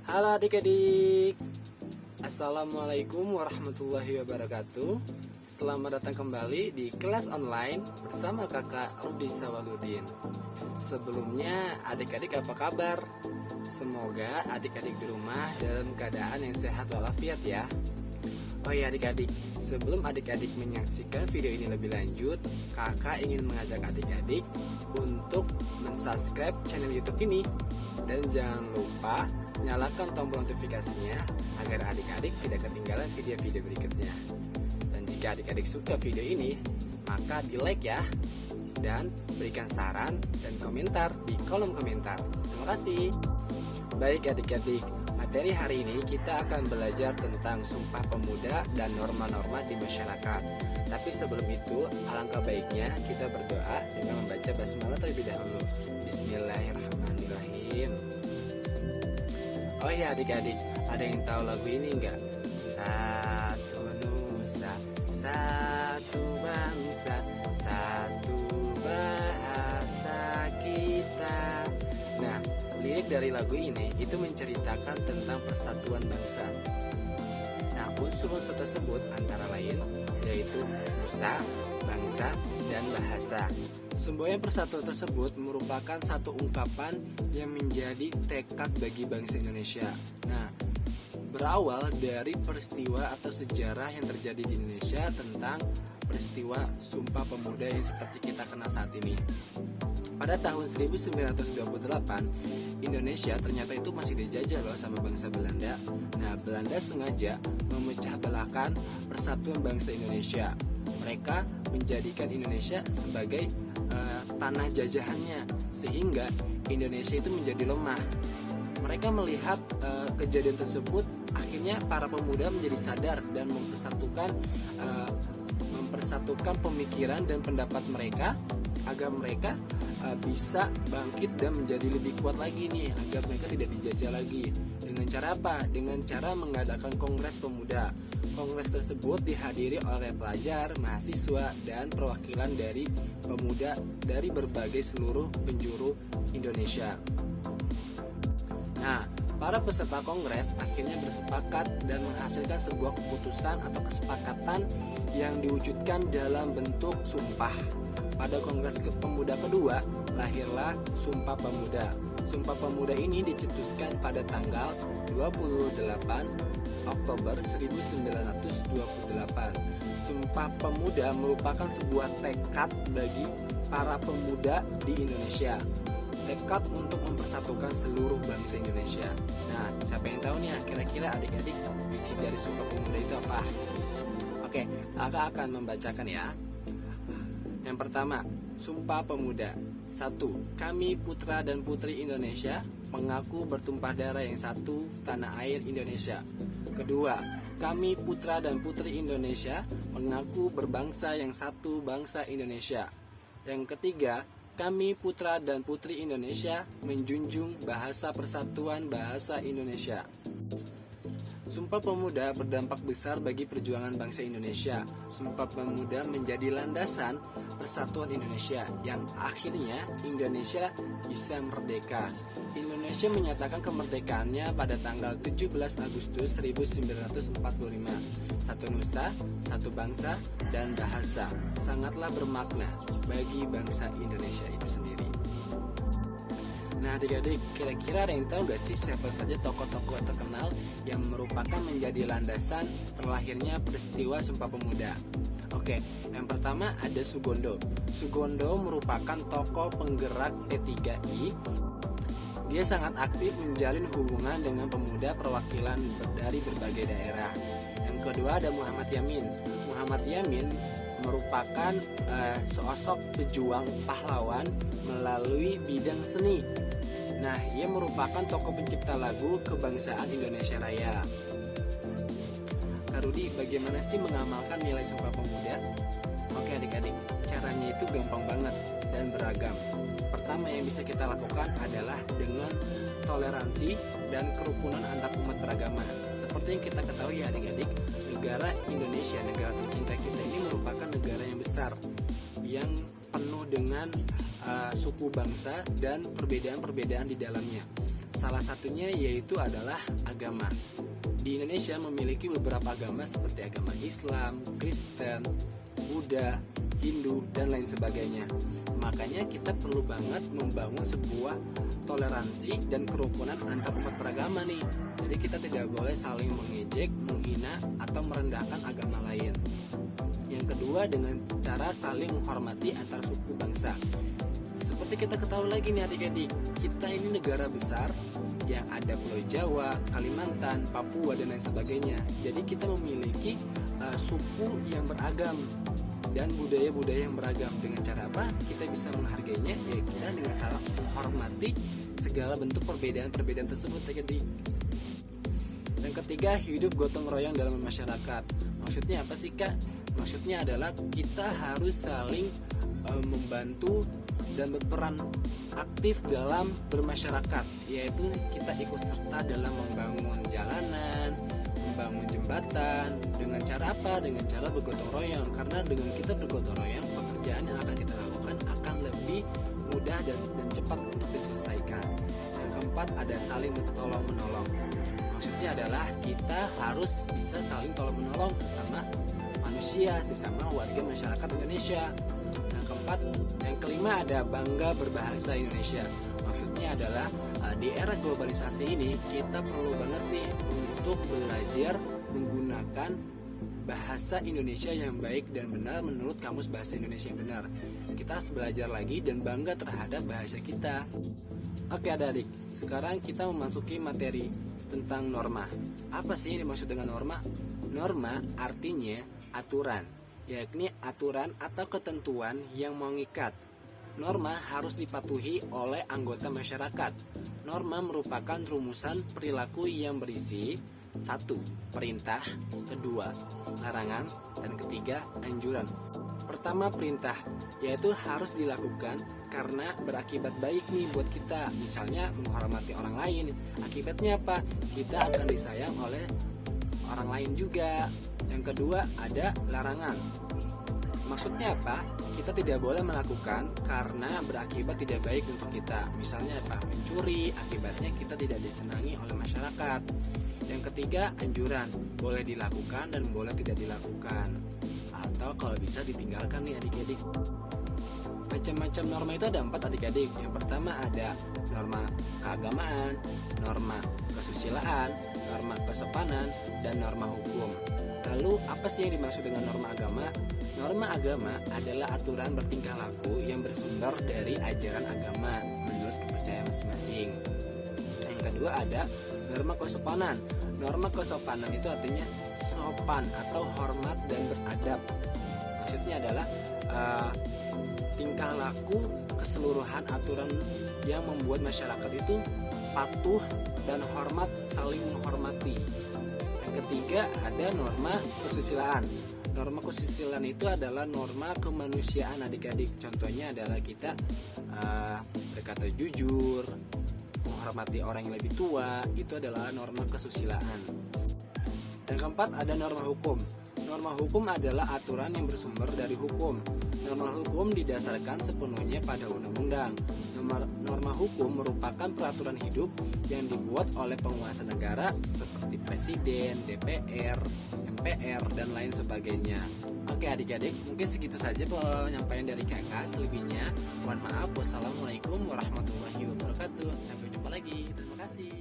Halo adik-adik, Assalamualaikum warahmatullahi wabarakatuh. Selamat datang kembali di kelas online bersama kakak Rudi Sawaludin. Sebelumnya adik-adik apa kabar? Semoga adik-adik di rumah dalam keadaan yang sehat walafiat ya. Oh ya adik-adik, sebelum adik-adik menyaksikan video ini lebih lanjut, kakak ingin mengajak adik-adik untuk mensubscribe channel YouTube ini. Dan jangan lupa nyalakan tombol notifikasinya agar adik-adik tidak ketinggalan video-video berikutnya. Dan jika adik-adik suka video ini, maka di like ya. Dan berikan saran dan komentar di kolom komentar. Terima kasih. Baik adik-adik, materi hari ini kita akan belajar tentang Sumpah Pemuda dan norma-norma di masyarakat. Tapi sebelum itu, alangkah baiknya kita berdoa dengan membaca basmalah terlebih dahulu. Bismillahirrahmanirrahim. Oh ya adik-adik, ada yang tahu lagu ini enggak? Satu nusa, satu bangsa, satu bahasa kita. Nah, lirik dari lagu ini itu menceritakan tentang persatuan bangsa. Nah, unsur-unsur tersebut antara lain yaitu nusa, bangsa, dan bahasa. Semboyan persatuan tersebut merupakan satu ungkapan yang menjadi tekad bagi bangsa Indonesia. Nah, berawal dari peristiwa atau sejarah yang terjadi di Indonesia tentang peristiwa Sumpah Pemuda yang seperti kita kenal saat ini. Pada tahun 1928, Indonesia ternyata itu masih dijajah loh sama bangsa Belanda. Nah, Belanda sengaja memecah belahkan persatuan bangsa Indonesia. Mereka menjadikan Indonesia sebagai tanah jajahannya, sehingga Indonesia itu menjadi lemah. Mereka melihat kejadian tersebut, akhirnya para pemuda menjadi sadar dan mempersatukan pemikiran dan pendapat mereka agar mereka bisa bangkit dan menjadi lebih kuat lagi nih, agar mereka tidak dijajah lagi. Dengan cara apa? Dengan cara mengadakan Kongres Pemuda. Kongres tersebut dihadiri oleh pelajar, mahasiswa, dan perwakilan dari pemuda dari berbagai seluruh penjuru Indonesia. Nah, para peserta kongres akhirnya bersepakat dan menghasilkan sebuah keputusan atau kesepakatan yang diwujudkan dalam bentuk sumpah. Pada Kongres Pemuda kedua, lahirlah Sumpah Pemuda. Sumpah Pemuda ini dicetuskan pada tanggal 28 Oktober 1928. Sumpah Pemuda merupakan sebuah tekad bagi para pemuda di Indonesia. Tekad untuk mempersatukan seluruh bangsa Indonesia. Nah, siapa yang tahu nih kira-kira adik-adik isi dari Sumpah Pemuda itu apa? Oke, kakak akan membacakan ya. Yang pertama, Sumpah Pemuda. 1. Kami putra dan putri Indonesia mengaku bertumpah darah yang satu, tanah air Indonesia. Kedua, kami putra dan putri Indonesia mengaku berbangsa yang satu, bangsa Indonesia. Yang ketiga, kami putra dan putri Indonesia menjunjung bahasa persatuan bahasa Indonesia. Sumpah Pemuda berdampak besar bagi perjuangan bangsa Indonesia. Sumpah Pemuda menjadi landasan persatuan Indonesia yang akhirnya Indonesia bisa merdeka. Indonesia menyatakan kemerdekaannya pada tanggal 17 Agustus 1945. Satu nusa, satu bangsa, dan bahasa sangatlah bermakna bagi bangsa Indonesia itu sendiri. Nah adik-adik, kira-kira ada yang tahu gak sih siapa saja tokoh-tokoh terkenal yang merupakan menjadi landasan terlahirnya peristiwa Sumpah Pemuda? Oke, yang pertama ada Sugondo. Sugondo merupakan tokoh penggerak P3I. Dia sangat aktif menjalin hubungan dengan pemuda perwakilan dari berbagai daerah. Yang kedua ada Muhammad Yamin. Muhammad Yamin merupakan sosok pejuang pahlawan melalui bidang seni. Nah, ia merupakan tokoh pencipta lagu kebangsaan Indonesia Raya. Kak Rudi, bagaimana sih mengamalkan nilai Sumpah Pemuda? Oke adik-adik, caranya itu gampang banget dan beragam. Pertama yang bisa kita lakukan adalah dengan toleransi dan kerukunan antar umat beragama. Seperti yang kita ketahui ya adik-adik, negara Indonesia, negara tercinta kita ini merupakan negara yang besar, yang penuh dengan suku bangsa dan perbedaan-perbedaan di dalamnya. Salah satunya yaitu adalah agama. Di Indonesia memiliki beberapa agama seperti agama Islam, Kristen, Buddha, Hindu, dan lain sebagainya. Makanya kita perlu banget membangun sebuah toleransi dan kerukunan antar umat beragama nih. Jadi kita tidak boleh saling mengejek, menghina, atau merendahkan agama lain. Yang kedua, dengan cara saling menghormati antar suku bangsa. Seperti kita ketahui lagi nih adik-adik, kita ini negara besar yang ada Pulau Jawa, Kalimantan, Papua, dan lain sebagainya. Jadi kita memiliki suku yang beragam dan budaya-budaya yang beragam. Dengan cara apa? Kita bisa menghargainya, ya kita dengan cara menghormati segala bentuk perbedaan-perbedaan tersebut adik-adik. Yang ketiga, hidup gotong royong dalam masyarakat. Maksudnya apa sih Kak? Maksudnya adalah kita harus saling membantu dan berperan aktif dalam bermasyarakat, yaitu kita ikut serta dalam membangun jalanan, membangun jembatan. Dengan cara apa? Dengan cara bergotong royong. Karena dengan kita bergotong royong, pekerjaan yang akan kita lakukan akan lebih mudah dan cepat untuk diselesaikan. Yang keempat, ada saling tolong menolong. Maksudnya adalah kita harus bisa saling tolong menolong sesama manusia, sesama warga masyarakat Indonesia. Yang kelima, ada bangga berbahasa Indonesia. Maksudnya adalah di era globalisasi ini kita perlu banget nih untuk belajar menggunakan bahasa Indonesia yang baik dan benar menurut Kamus Bahasa Indonesia yang benar. Kita harus belajar lagi dan bangga terhadap bahasa kita. Oke adik-adik, sekarang kita memasuki materi tentang norma. Apa sih yang dimaksud dengan norma? Norma artinya aturan, yakni aturan atau ketentuan yang mengikat. Norma harus dipatuhi oleh anggota masyarakat. Norma merupakan rumusan perilaku yang berisi 1. Perintah, 2. Larangan, dan 3. Anjuran. Pertama, perintah, yaitu harus dilakukan karena berakibat baik nih buat kita. Misalnya menghormati orang lain. Akibatnya apa? Kita akan disayang oleh orang lain juga. Yang kedua, ada larangan. Maksudnya apa? Kita tidak boleh melakukan karena berakibat tidak baik untuk kita. Misalnya apa? Mencuri, akibatnya kita tidak disenangi oleh masyarakat. Yang ketiga, anjuran. Boleh dilakukan dan boleh tidak dilakukan. Atau kalau bisa ditinggalkan nih adik-adik. Macam-macam norma itu ada 4 adik-adik. Yang pertama ada norma keagamaan, norma kesusilaan, norma kesopanan, dan norma hukum. Lalu apa sih yang dimaksud dengan norma agama? Norma agama adalah aturan bertingkah laku yang bersumber dari ajaran agama menurut kepercayaan masing-masing. Yang kedua ada norma kesopanan. Norma kesopanan itu artinya sopan atau hormat dan beradab. Maksudnya adalah tingkah laku keseluruhan aturan yang membuat masyarakat itu patuh dan hormat, saling menghormati. Yang ketiga ada norma kesusilaan. Norma kesusilaan itu adalah norma kemanusiaan adik-adik. Contohnya adalah kita berkata jujur, menghormati orang yang lebih tua, itu adalah norma kesusilaan. Yang keempat ada norma hukum. Norma hukum adalah aturan yang bersumber dari hukum. Norma hukum didasarkan sepenuhnya pada undang-undang. Norma hukum merupakan peraturan hidup yang dibuat oleh penguasa negara seperti presiden, DPR, MPR, dan lain sebagainya. Oke adik-adik, mungkin segitu saja penyampaian dari kakak. Selebihnya, mohon maaf. Wassalamualaikum warahmatullahi wabarakatuh. Sampai jumpa lagi. Terima kasih.